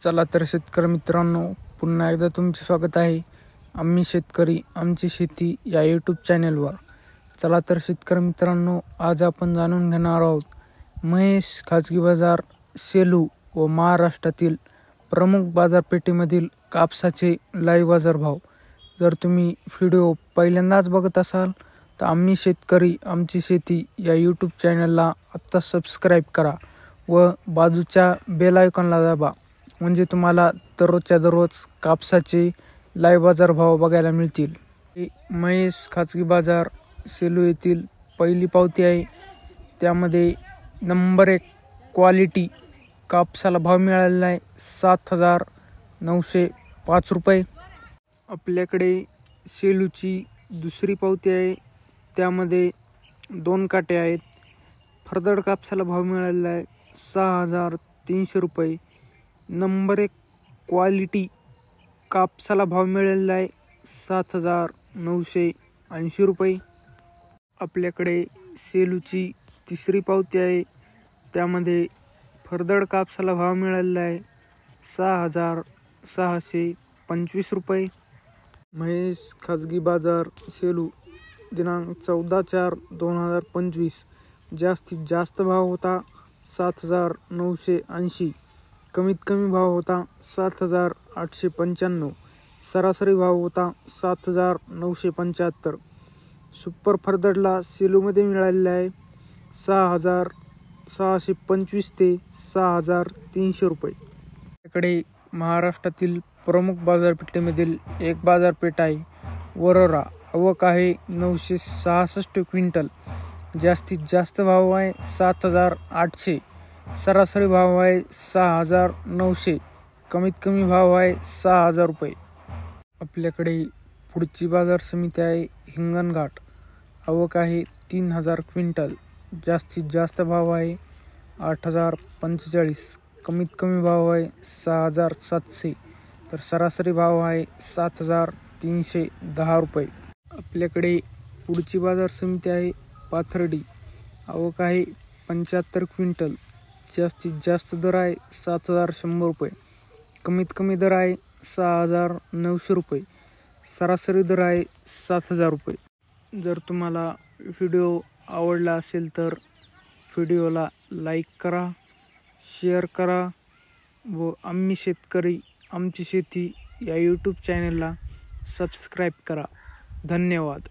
चला तर शेतकरी मित्रांनो, पुन्हा एकदा तुमचे स्वागत आहे आम्ही शेतकरी आमची शेती या यूट्यूब चॅनेलवर। चला तर शेतकरी मित्रांनो, आज आपण जाणून घेणार आहोत महेश खाजगी बाजार सेलू व महाराष्ट्रातील प्रमुख बाजारपेठेमधील कापसाचे लाईव्ह बाजार भाव। जर तुम्ही व्हिडिओ पहिल्यांदाच बघत असाल तर आम्ही शेतकरी आमची शेती या यूट्यूब चॅनलला आत्ता सबस्क्राईब करा व बाजूच्या बेल आयकॉनला दाबा, म्हणजे तुम्हाला दररोजच्या दररोज कापसाचे लाईव्ह बाजार भाव बघायला मिळतील। महेश खाजगी बाजार सेलू येथील पहिली पावती आहे, त्यामध्ये नंबर 1 क्वालिटी कापसाला भाव मिळालेला आहे 7,905 रुपये। आपल्याकडे सेलूची दुसरी पावती आहे, त्यामध्ये 2 काटे आहेत। फरदड कापसाला भाव मिळालेला आहे 6,300 रुपये। नंबर 1 क्वालिटी कापसाला भाव मिळालेला आहे 7,980 रुपये। आपल्याकडे सेलूची तिसरी पावती आहे, त्यामध्ये फरदड कापसाला भाव मिळालेला आहे 6,625 रुपये। महेश खाजगी बाजार सेलू दिनांक 14/4/2025 जास्तीत जास्त भाव होता 7,980, कमीत कमी भाव होता 7,895, सरासरी भाव होता 7,975। सुपर फरदडला सेलूमध्ये मिळालेला आहे 6,625 ते 6,300 रुपये। आपल्याकडे महाराष्ट्रातील प्रमुख बाजारपेठेमधील एक बाजारपेठ आहे वरोरा। आवक आहे 966 क्विंटल, जास्तीत जास्त भाव आहे 7,800, सरासरी भाव आहे 6,900, कमीत कमी भाव आहे 6,000 रुपये। आपल्याकडे पुढची बाजार समिती आहे हिंगणघाट। आवक आहे 3,000 क्विंटल, जास्तीत जास्त भाव आहे 8,045, कमीत कमी भाव आहे 6,700, तर सरासरी भाव आहे 7,310 रुपये। आपल्याकडे पुढची बाजार समिती आहे पाथर्डी। आवक आहे 75 क्विंटल, जास्तीत जास्त दर आहे 7,100 रुपये, कमीत कमी दर आहे 6,900 रुपये, सरासरी दर आहे 7,000 रुपये। जर तुम्हाला व्हिडिओ आवडला असेल तर व्हिडिओला लाईक करा, शेअर करा व आम्ही शेतकरी आमची शेती या यूट्यूब चॅनलला सबस्क्राईब करा। धन्यवाद।